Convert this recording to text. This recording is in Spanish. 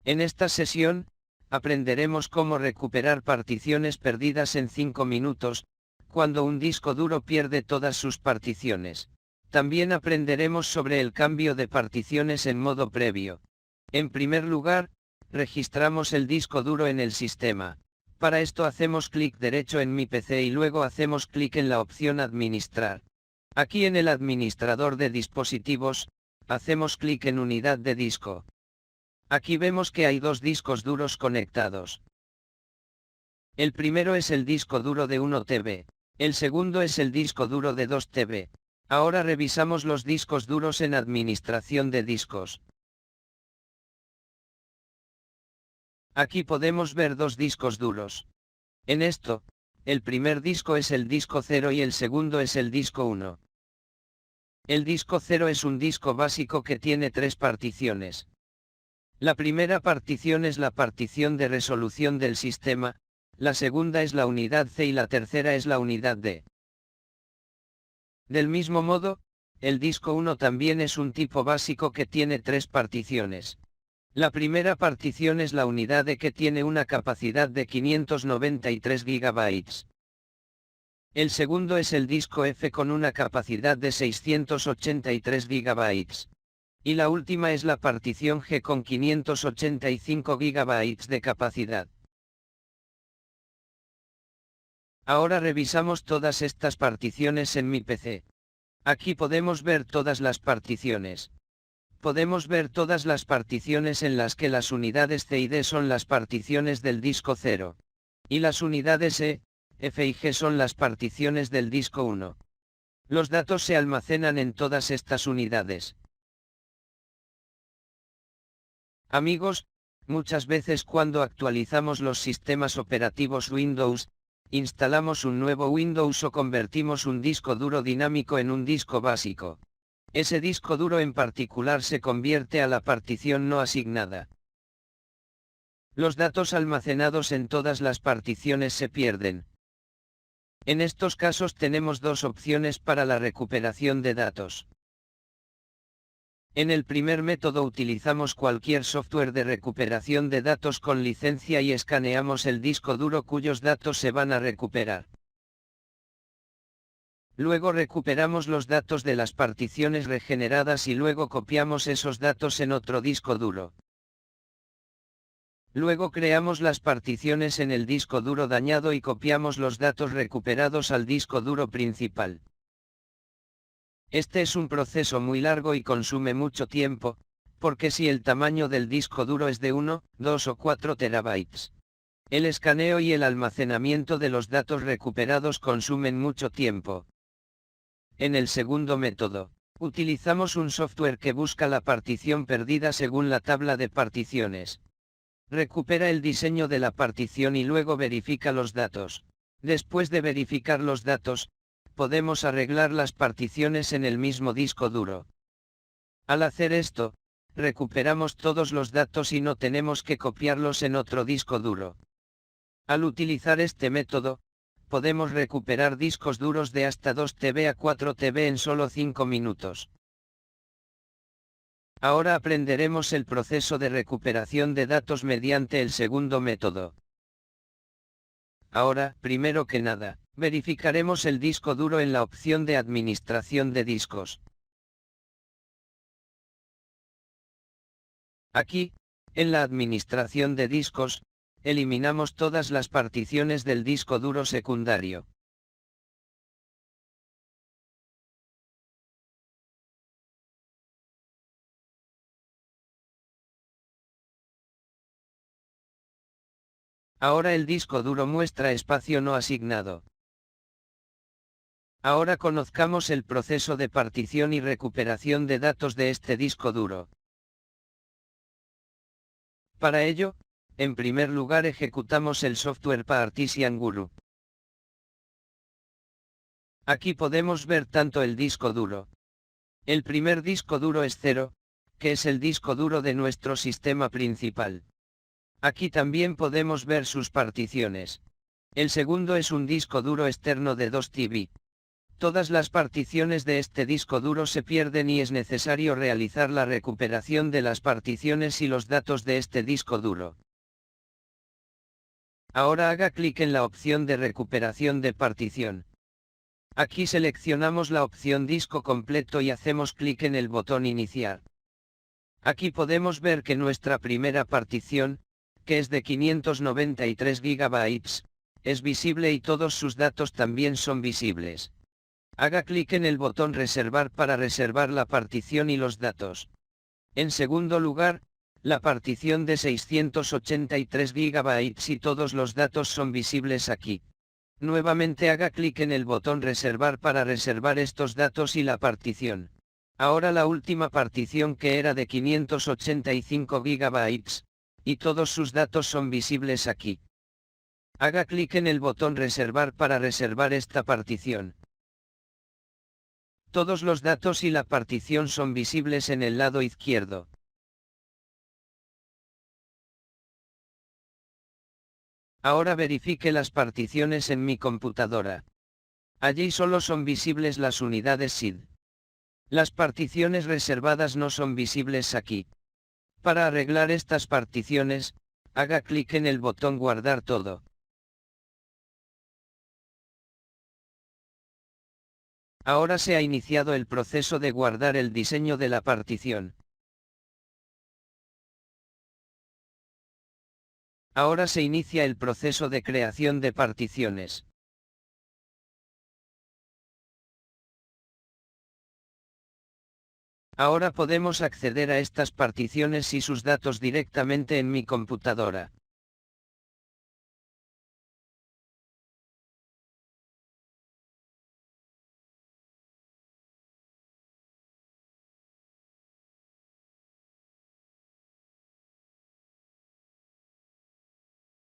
En esta sesión, aprenderemos cómo recuperar particiones perdidas en 5 minutos, cuando un disco duro pierde todas sus particiones. También aprenderemos sobre el cambio de particiones en modo previo. En primer lugar, registramos el disco duro en el sistema. Para esto hacemos clic derecho en mi PC y luego hacemos clic en la opción Administrar. Aquí en el administrador de dispositivos, hacemos clic en Unidad de disco. Aquí vemos que hay dos discos duros conectados. El primero es el disco duro de 1 TB. El segundo es el disco duro de 2 TB. Ahora revisamos los discos duros en Administración de discos. Aquí podemos ver dos discos duros. En esto, el primer disco es el disco 0 y el segundo es el disco 1. El disco 0 es un disco básico que tiene 3 particiones. La primera partición es la partición de resolución del sistema, la segunda es la unidad C y la tercera es la unidad D. Del mismo modo, el disco 1 también es un tipo básico que tiene 3 particiones. La primera partición es la unidad D que tiene una capacidad de 593 GB. El segundo es el disco F con una capacidad de 683 GB. Y la última es la partición G con 585 GB de capacidad. Ahora revisamos todas estas particiones en mi PC. Aquí podemos ver todas las particiones. Podemos ver todas las particiones en las que las unidades C y D son las particiones del disco 0. Y las unidades E, F y G son las particiones del disco 1. Los datos se almacenan en todas estas unidades. Amigos, muchas veces cuando actualizamos los sistemas operativos Windows, instalamos un nuevo Windows o convertimos un disco duro dinámico en un disco básico. Ese disco duro en particular se convierte a la partición no asignada. Los datos almacenados en todas las particiones se pierden. En estos casos tenemos dos opciones para la recuperación de datos. En el primer método utilizamos cualquier software de recuperación de datos con licencia y escaneamos el disco duro cuyos datos se van a recuperar. Luego recuperamos los datos de las particiones regeneradas y luego copiamos esos datos en otro disco duro. Luego creamos las particiones en el disco duro dañado y copiamos los datos recuperados al disco duro principal. Este es un proceso muy largo y consume mucho tiempo, porque si el tamaño del disco duro es de 1, 2 o 4 terabytes, el escaneo y el almacenamiento de los datos recuperados consumen mucho tiempo. En el segundo método, utilizamos un software que busca la partición perdida según la tabla de particiones. Recupera el diseño de la partición y luego verifica los datos. Después de verificar los datos, podemos arreglar las particiones en el mismo disco duro. Al hacer esto, recuperamos todos los datos y no tenemos que copiarlos en otro disco duro. Al utilizar este método, podemos recuperar discos duros de hasta 2 TB a 4 TB en solo 5 minutos. Ahora aprenderemos el proceso de recuperación de datos mediante el segundo método. Ahora, primero que nada, verificaremos el disco duro en la opción de administración de discos. Aquí, en la administración de discos, eliminamos todas las particiones del disco duro secundario. Ahora el disco duro muestra espacio no asignado. Ahora conozcamos el proceso de partición y recuperación de datos de este disco duro. Para ello, en primer lugar ejecutamos el software Partition Guru. Aquí podemos ver tanto el disco duro. El primer disco duro es 0, que es el disco duro de nuestro sistema principal. Aquí también podemos ver sus particiones. El segundo es un disco duro externo de 2 TB. Todas las particiones de este disco duro se pierden y es necesario realizar la recuperación de las particiones y los datos de este disco duro. Ahora haga clic en la opción de recuperación de partición. Aquí seleccionamos la opción disco completo y hacemos clic en el botón iniciar. Aquí podemos ver que nuestra primera partición, que es de 593 GB, es visible y todos sus datos también son visibles. Haga clic en el botón reservar para reservar la partición y los datos. En segundo lugar, la partición de 683 GB y todos los datos son visibles aquí. Nuevamente haga clic en el botón reservar para reservar estos datos y la partición. Ahora la última partición que era de 585 GB, y todos sus datos son visibles aquí. Haga clic en el botón reservar para reservar esta partición. Todos los datos y la partición son visibles en el lado izquierdo. Ahora verifique las particiones en mi computadora. Allí solo son visibles las unidades SID. Las particiones reservadas no son visibles aquí. Para arreglar estas particiones, haga clic en el botón guardar todo. Ahora se ha iniciado el proceso de guardar el diseño de la partición. Ahora se inicia el proceso de creación de particiones. Ahora podemos acceder a estas particiones y sus datos directamente en mi computadora.